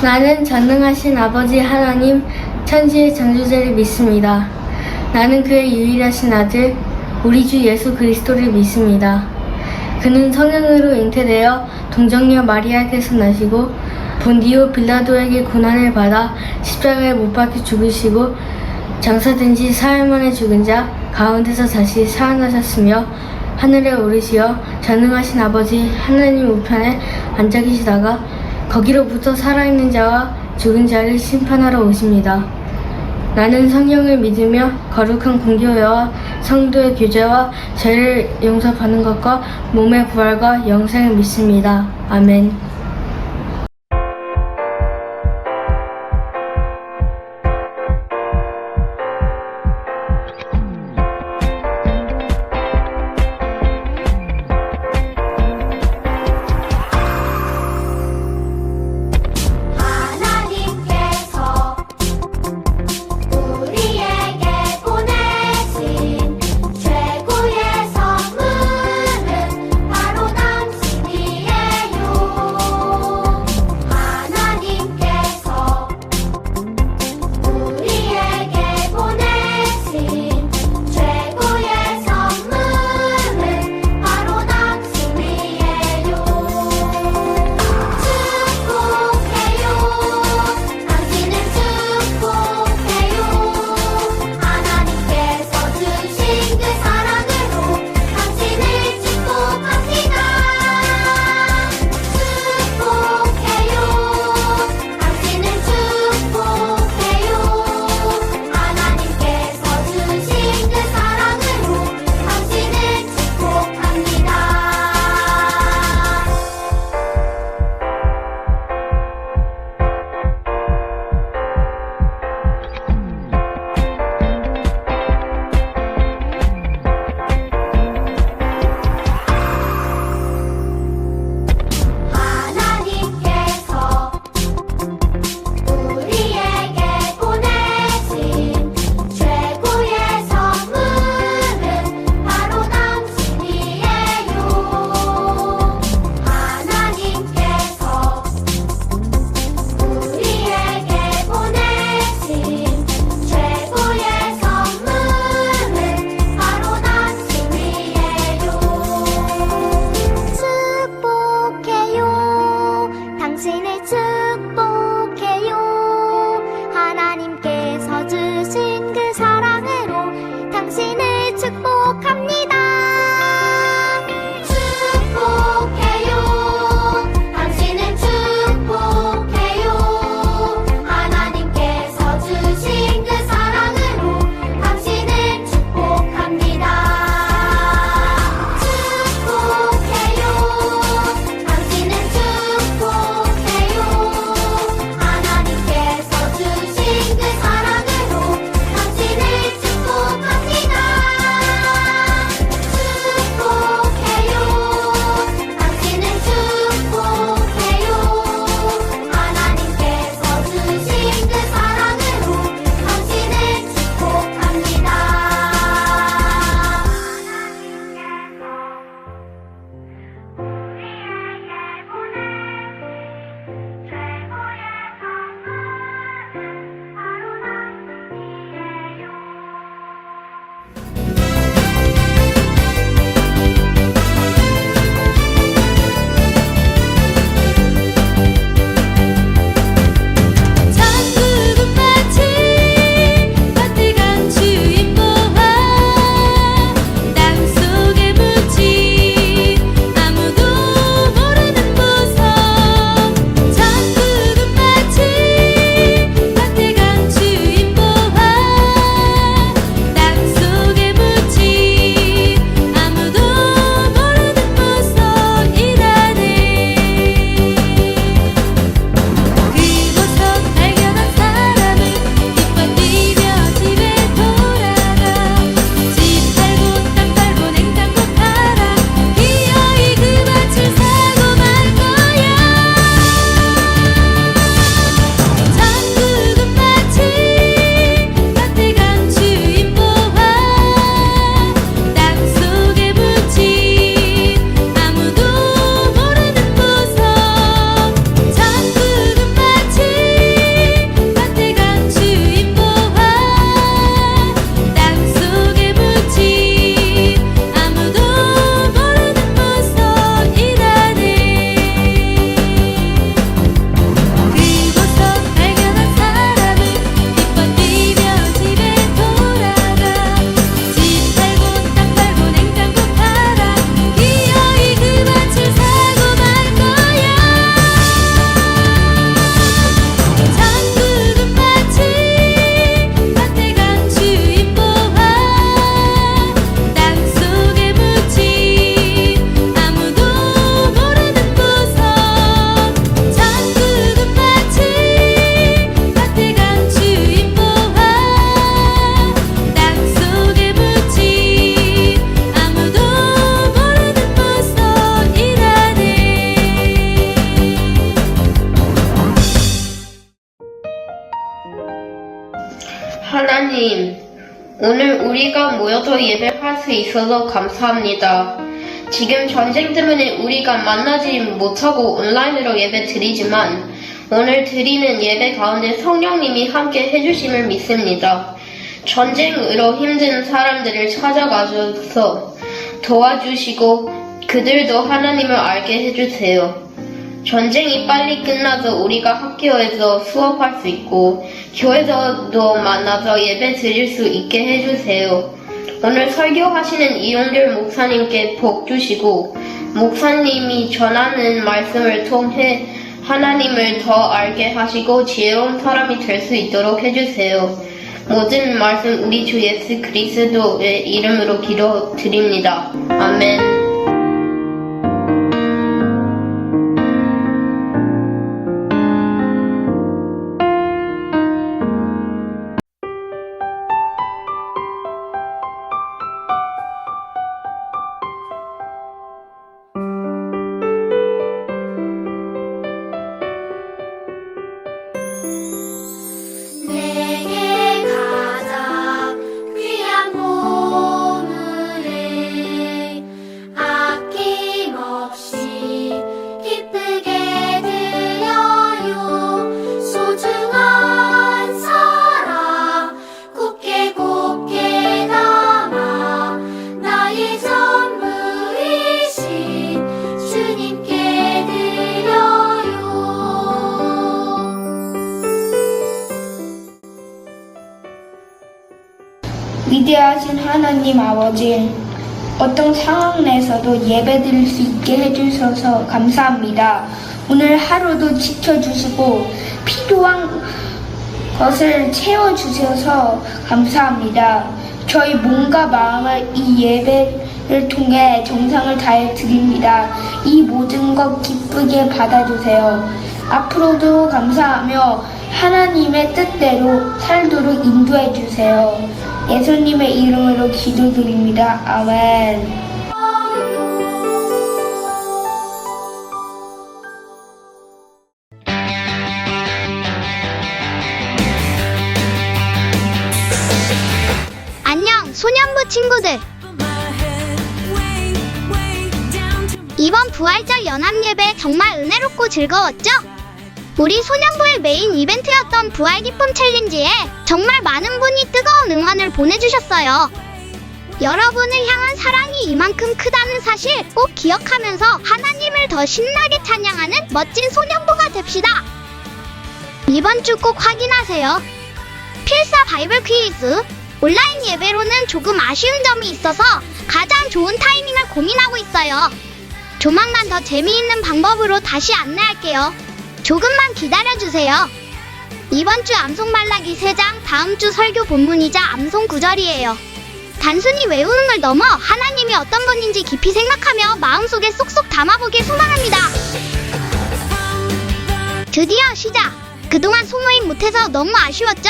나는 전능하신 아버지 하나님, 천지의 창조자를 믿습니다. 나는 그의 유일하신 아들, 우리 주 예수 그리스도를 믿습니다. 그는 성령으로 잉태되어 동정녀 마리아께서 나시고 본디오 빌라도에게 고난을 받아 십자가에 못 박혀 죽으시고 장사된 지 사흘 만에 죽은 자 가운데서 다시 살아나셨으며 하늘에 오르시어 전능하신 아버지 하나님 우편에 앉아 계시다가 거기로부터 살아있는 자와 죽은 자를 심판하러 오십니다. 나는 성령을 믿으며 거룩한 공교회와 성도의 교제와 죄를 용서받는 것과 몸의 부활과 영생을 믿습니다. 아멘. 하나님, 오늘 우리가 모여서 예배할 수 있어서 감사합니다. 지금 전쟁 때문에 우리가 만나지 못하고 온라인으로 예배 드리지만 오늘 드리는 예배 가운데 성령님이 함께 해주심을 믿습니다. 전쟁으로 힘든 사람들을 찾아가셔서 도와주시고 그들도 하나님을 알게 해주세요. 전쟁이 빨리 끝나서 우리가 학교에서 수업할 수 있고 교회에서도 만나서 예배 드릴 수 있게 해주세요. 오늘 설교하시는 이용길 목사님께 복 주시고 목사님이 전하는 말씀을 통해 하나님을 더 알게 하시고 지혜로운 사람이 될 수 있도록 해주세요. 모든 말씀 우리 주 예수 그리스도의 이름으로 기도드립니다. 아멘. 내게 가장 귀한 보물을 아낌없이 기쁘게 드려요. 소중한 사랑 곱게 담아 나의 전부이신 주님께 드려요. 위대하신 하나님 아버지, 어떤 상황 내에서도 예배드릴 수 있게 해주셔서 감사합니다. 오늘 하루도 지켜주시고 필요한 것을 채워주셔서 감사합니다. 저희 몸과 마음을 이 예배를 통해 정성을 다해 드립니다. 이 모든 것 기쁘게 받아주세요. 앞으로도 감사하며 하나님의 뜻대로 살도록 인도해 주세요. 예수님의 이름으로 기도드립니다. 아멘. 안녕, 소년부 친구들. 이번 부활절 연합예배 정말 은혜롭고 즐거웠죠? 우리 소년부의 메인 이벤트였던 부활 기쁨 챌린지에 정말 많은 분이 뜨거운 응원을 보내주셨어요. 여러분을 향한 사랑이 이만큼 크다는 사실 꼭 기억하면서 하나님을 더 신나게 찬양하는 멋진 소년부가 됩시다. 이번 주 꼭 확인하세요. 필사 바이블 퀴즈. 온라인 예배로는 조금 아쉬운 점이 있어서 가장 좋은 타이밍을 고민하고 있어요. 조만간 더 재미있는 방법으로 다시 안내할게요. 조금만 기다려주세요. 이번 주 암송 말라기 3장, 다음 주 설교 본문이자 암송 구절이에요. 단순히 외우는 걸 넘어 하나님이 어떤 분인지 깊이 생각하며 마음속에 쏙쏙 담아보길 소망합니다. 드디어 시작! 그동안 소모임 못해서 너무 아쉬웠죠?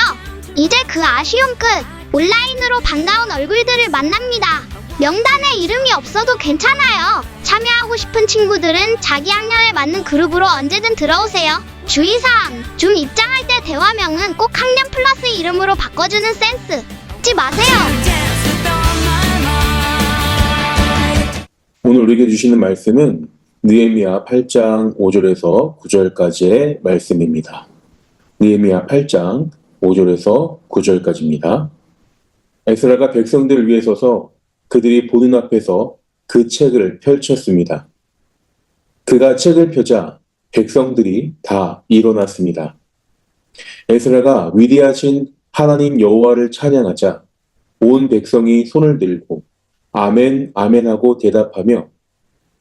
이제 그 아쉬움 끝! 온라인으로 반가운 얼굴들을 만납니다. 명단에 이름이 없어도 괜찮아요. 참여하고 싶은 친구들은 자기 학년에 맞는 그룹으로 언제든 들어오세요. 주의사항, 줌 입장할 때 대화명은 꼭 학년 플러스 이름으로 바꿔주는 센스 잊지 마세요. 오늘 우리에게 주시는 말씀은 느헤미야 8장 5절에서 9절까지의 말씀입니다. 느헤미야 8장 5절에서 9절까지입니다. 에스라가 백성들을 위해 서서 그들이 보는 앞에서 그 책을 펼쳤습니다. 그가 책을 펴자 백성들이 다 일어났습니다. 에스라가 위대하신 하나님 여호와를 찬양하자 온 백성이 손을 들고 아멘 아멘 하고 대답하며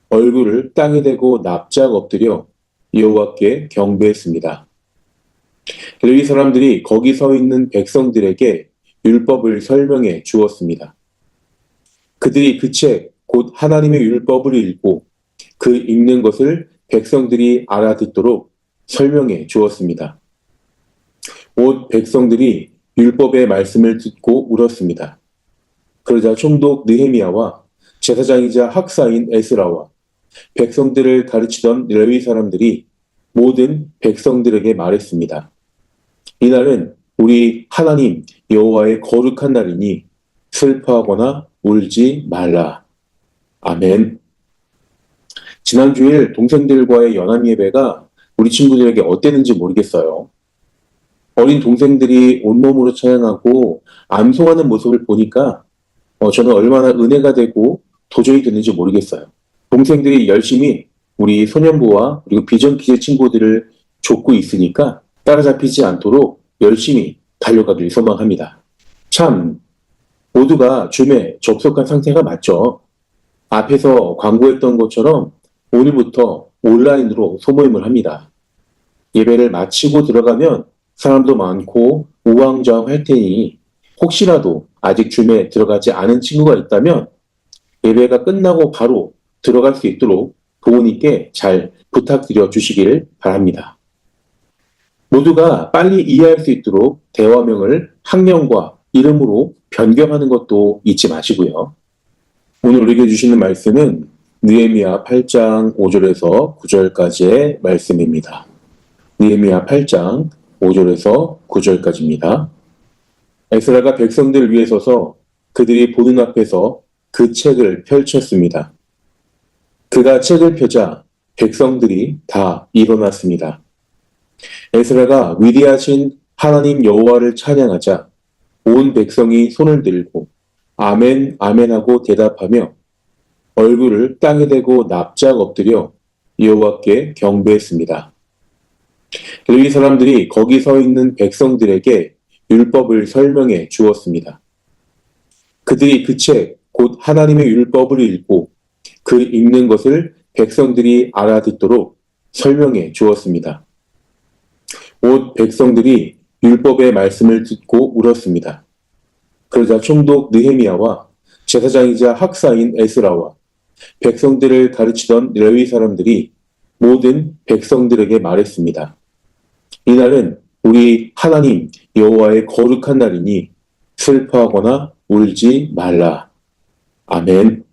얼굴을 땅에 대고 납작 엎드려 여호와께 경배했습니다. 레위 사람들이 거기 서 있는 백성들에게 율법을 설명해 주었습니다. 그들이 그 책, 곧 하나님의 율법을 읽고 그 읽는 것을 백성들이 알아듣도록 설명해 주었습니다. 온 백성들이 율법의 말씀을 듣고 울었습니다. 그러자 총독 느헤미야와 제사장이자 학사인 에스라와 백성들을 가르치던 레위 사람들이 모든 백성들에게 말했습니다. 이날은 우리 하나님 여호와의 거룩한 날이니 슬퍼하거나 울지 말라. 아멘. 지난 주일 동생들과의 연합 예배가 우리 친구들에게 어땠는지 모르겠어요. 어린 동생들이 온몸으로 찬양하고 암송하는 모습을 보니까 저는 얼마나 은혜가 되고 도전이 됐는지 모르겠어요. 동생들이 열심히 우리 소년부와 그리고 비전 퀴즈 친구들을 좇고 있으니까 따라잡히지 않도록 열심히 달려가길 소망합니다. 참 모두가 줌에 접속한 상태가 맞죠. 앞에서 광고했던 것처럼 오늘부터 온라인으로 소모임을 합니다. 예배를 마치고 들어가면 사람도 많고 우왕좌왕할 테니 혹시라도 아직 줌에 들어가지 않은 친구가 있다면 예배가 끝나고 바로 들어갈 수 있도록 부모님께 잘 부탁드려 주시길 바랍니다. 모두가 빨리 이해할 수 있도록 대화명을 학년과 이름으로 변경하는 것도 잊지 마시고요. 오늘 읽어주시는 말씀은 느헤미야 8장 5절에서 9절까지의 말씀입니다. 느헤미야 8장 5절에서 9절까지입니다. 에스라가 백성들을 위해 서서 그들이 보는 앞에서 그 책을 펼쳤습니다. 그가 책을 펴자 백성들이 다 일어났습니다. 에스라가 위대하신 하나님 여호와를 찬양하자 온 백성이 손을 들고 아멘 아멘 하고 대답하며 얼굴을 땅에 대고 납작 엎드려 여호와께 경배했습니다. 레위 사람들이 거기 서 있는 백성들에게 율법을 설명해 주었습니다. 그들이 그 책, 곧 하나님의 율법을 읽고 그 읽는 것을 백성들이 알아듣도록 설명해 주었습니다. 온 백성들이 율법의 말씀을 듣고 울었습니다. 그러자 총독 느헤미야와 제사장이자 학사인 에스라와 백성들을 가르치던 레위 사람들이 모든 백성들에게 말했습니다. 이날은 우리 하나님 여호와의 거룩한 날이니 슬퍼하거나 울지 말라. 아멘.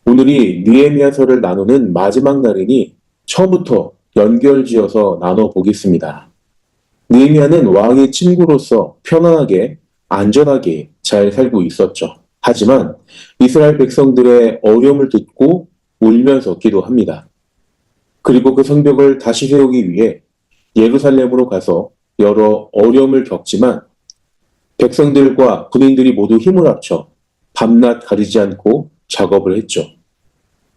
오늘이 느헤미야서를 나누는 마지막 날이니 처음부터 연결지어서 나눠보겠습니다. 느헤미야는 왕의 친구로서 편안하게 안전하게 잘 살고 있었죠. 하지만 이스라엘 백성들의 어려움을 듣고 울면서 기도합니다. 그리고 그 성벽을 다시 세우기 위해 예루살렘으로 가서 여러 어려움을 겪지만 백성들과 군인들이 모두 힘을 합쳐 밤낮 가리지 않고 작업을 했죠.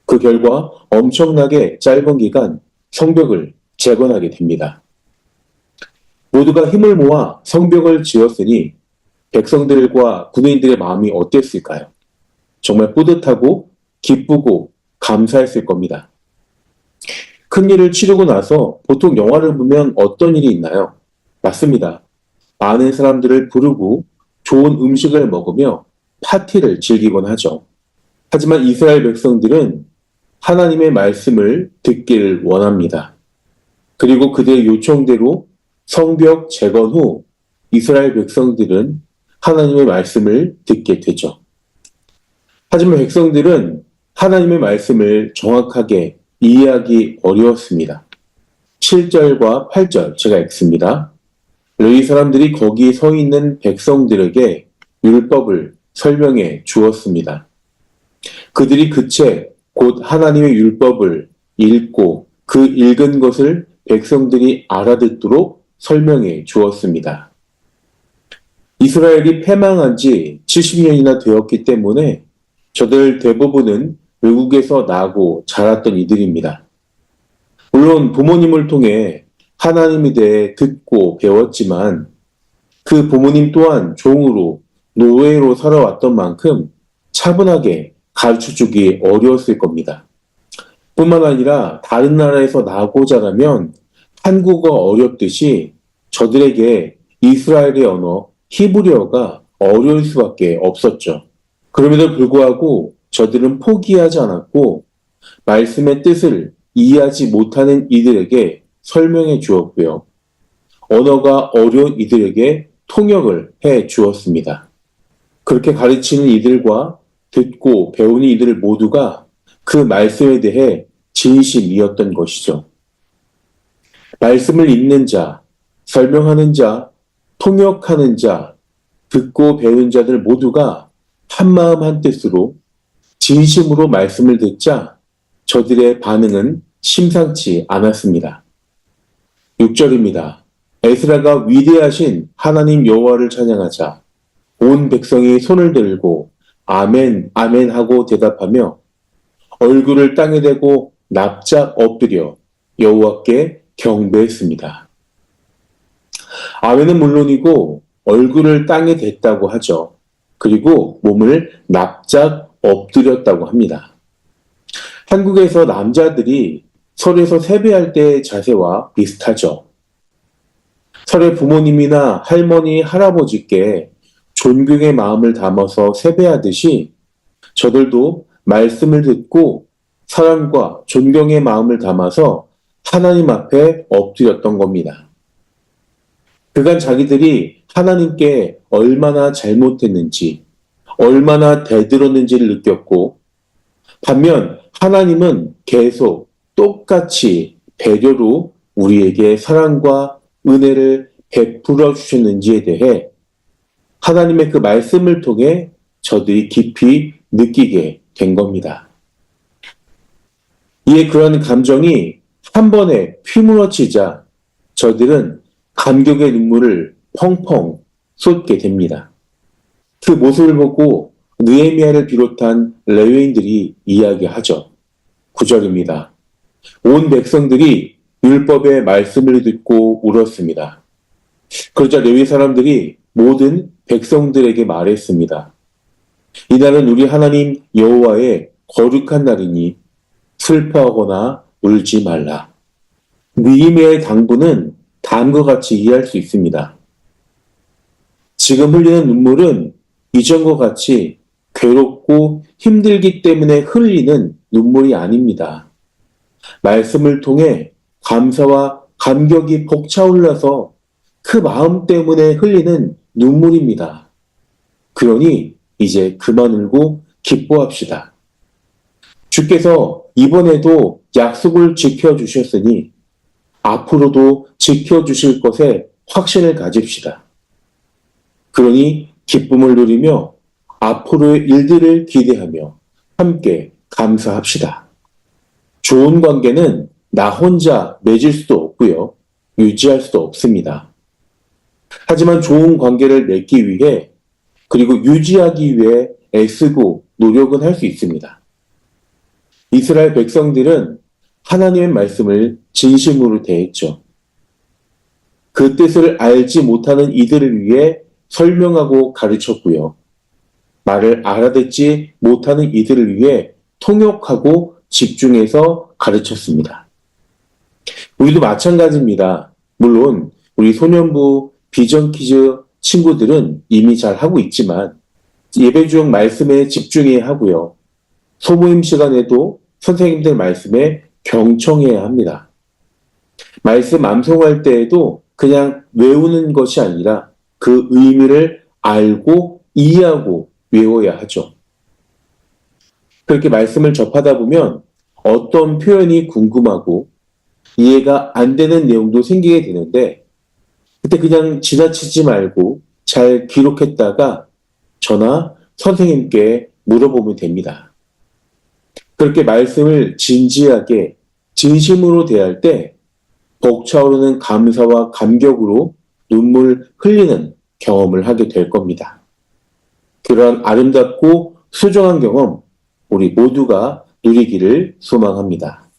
그 결과 엄청나게 짧은 기간 성벽을 재건하게 됩니다. 모두가 힘을 모아 성벽을 지었으니 백성들과 군인들의 마음이 어땠을까요? 정말 뿌듯하고 기쁘고 감사했을 겁니다. 큰 일을 치르고 나서 보통 영화를 보면 어떤 일이 있나요? 맞습니다. 많은 사람들을 부르고 좋은 음식을 먹으며 파티를 즐기곤 하죠. 하지만 이스라엘 백성들은 하나님의 말씀을 듣기를 원합니다. 그리고 그들의 요청대로 성벽 재건 후 이스라엘 백성들은 하나님의 말씀을 듣게 되죠. 하지만 백성들은 하나님의 말씀을 정확하게 이해하기 어려웠습니다. 7절과 8절 제가 읽습니다. 레위 사람들이 거기 서 있는 백성들에게 율법을 설명해 주었습니다. 그들이 그 책, 곧 하나님의 율법을 읽고 그 읽은 것을 백성들이 알아듣도록 설명해 주었습니다. 이스라엘이 패망한 지 70년이나 되었기 때문에 저들 대부분은 외국에서 나고 자랐던 이들입니다. 물론 부모님을 통해 하나님에 대해 듣고 배웠지만 그 부모님 또한 종으로 노예로 살아왔던 만큼 차분하게 가르쳐주기 어려웠을 겁니다. 뿐만 아니라 다른 나라에서 나고 자라면 한국어 어렵듯이 저들에게 이스라엘의 언어 히브리어가 어려울 수밖에 없었죠. 그럼에도 불구하고 저들은 포기하지 않았고 말씀의 뜻을 이해하지 못하는 이들에게 설명해 주었고요. 언어가 어려운 이들에게 통역을 해 주었습니다. 그렇게 가르치는 이들과 듣고 배우는 이들 모두가 그 말씀에 대해 진심이었던 것이죠. 말씀을 읽는 자, 설명하는 자, 통역하는 자, 듣고 배운 자들 모두가 한마음 한뜻으로 진심으로 말씀을 듣자 저들의 반응은 심상치 않았습니다. 6절입니다. 에스라가 위대하신 하나님 여호와를 찬양하자 온 백성이 손을 들고 아멘 아멘 하고 대답하며 얼굴을 땅에 대고 납작 엎드려 여호와께 경배했습니다. 아멘은 물론이고 얼굴을 땅에 댔다고 하죠. 그리고 몸을 납작 엎드렸다고 합니다. 한국에서 남자들이 설에서 세배할 때의 자세와 비슷하죠. 설에 부모님이나 할머니, 할아버지께 존경의 마음을 담아서 세배하듯이 저들도 말씀을 듣고 사랑과 존경의 마음을 담아서 하나님 앞에 엎드렸던 겁니다. 그간 자기들이 하나님께 얼마나 잘못했는지, 얼마나 대들었는지를 느꼈고, 반면 하나님은 계속 똑같이 배려로 우리에게 사랑과 은혜를 베풀어 주셨는지에 대해 하나님의 그 말씀을 통해 저들이 깊이 느끼게 된 겁니다. 이에 그런 감정이 한 번에 휘몰아치자 저들은 감격의 눈물을 펑펑 쏟게 됩니다. 그 모습을 보고 느헤미야를 비롯한 레위인들이 이야기하죠. 9절입니다. 온 백성들이 율법의 말씀을 듣고 울었습니다. 그러자 레위 사람들이 모든 백성들에게 말했습니다. 이날은 우리 하나님 여호와의 거룩한 날이니 슬퍼하거나 울지 말라. 느헤미야의 당부는 다음과 같이 이해할 수 있습니다. 지금 흘리는 눈물은 이전과 같이 괴롭고 힘들기 때문에 흘리는 눈물이 아닙니다. 말씀을 통해 감사와 감격이 벅차올라서 그 마음 때문에 흘리는 눈물입니다. 그러니 이제 그만 울고 기뻐합시다. 주께서 이번에도 약속을 지켜주셨으니 앞으로도 지켜주실 것에 확신을 가집시다. 그러니 기쁨을 누리며 앞으로의 일들을 기대하며 함께 감사합시다. 좋은 관계는 나 혼자 맺을 수도 없고요. 유지할 수도 없습니다. 하지만 좋은 관계를 맺기 위해 그리고 유지하기 위해 애쓰고 노력은 할 수 있습니다. 이스라엘 백성들은 하나님의 말씀을 진심으로 대했죠. 그 뜻을 알지 못하는 이들을 위해 설명하고 가르쳤고요. 말을 알아듣지 못하는 이들을 위해 통역하고 집중해서 가르쳤습니다. 우리도 마찬가지입니다. 물론 우리 소년부 비전키즈 친구들은 이미 잘 하고 있지만 예배 중 말씀에 집중해야 하고요. 소모임 시간에도 선생님들 말씀에 경청해야 합니다. 말씀 암송할 때에도 그냥 외우는 것이 아니라 그 의미를 알고 이해하고 외워야 하죠. 그렇게 말씀을 접하다 보면 어떤 표현이 궁금하고 이해가 안 되는 내용도 생기게 되는데 그때 그냥 지나치지 말고 잘 기록했다가 저나 선생님께 물어보면 됩니다. 그렇게 말씀을 진지하게 진심으로 대할 때 벅차오르는 감사와 감격으로 눈물 흘리는 경험을 하게 될 겁니다. 그러한 아름답고 소중한 경험 우리 모두가 누리기를 소망합니다.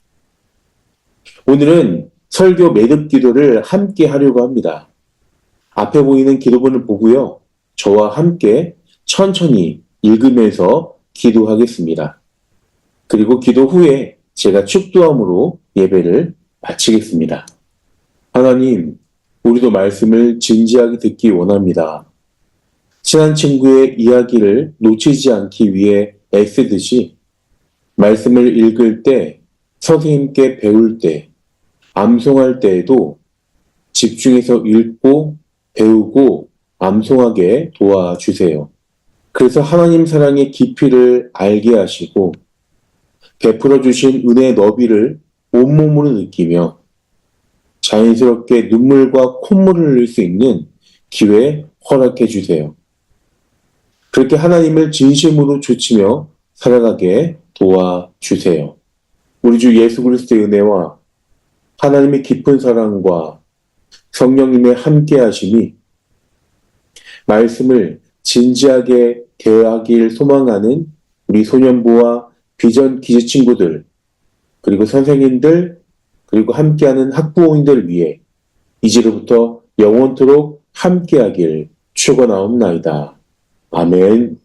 오늘은 설교 매듭 기도를 함께 하려고 합니다. 앞에 보이는 기도본을 보고요. 저와 함께 천천히 읽으면서 기도하겠습니다. 그리고 기도 후에 제가 축도함으로 예배를 마치겠습니다. 하나님, 우리도 말씀을 진지하게 듣기 원합니다. 친한 친구의 이야기를 놓치지 않기 위해 애쓰듯이 말씀을 읽을 때, 선생님께 배울 때, 암송할 때에도 집중해서 읽고 배우고 암송하게 도와주세요. 그래서 하나님 사랑의 깊이를 알게 하시고 베풀어 주신 은혜의 너비를 온몸으로 느끼며 자연스럽게 눈물과 콧물을 흘릴 수 있는 기회 허락해 주세요. 그렇게 하나님을 진심으로 좇으며 살아가게 도와주세요. 우리 주 예수 그리스도의 은혜와 하나님의 깊은 사랑과 성령님의 함께하심이 말씀을 진지하게 대하길 소망하는 우리 소년부와 비전 퀴즈 친구들, 그리고 선생님들, 그리고 함께하는 학부모님들 위해 이제로부터 영원토록 함께하길 축원하옵나이다. 아멘.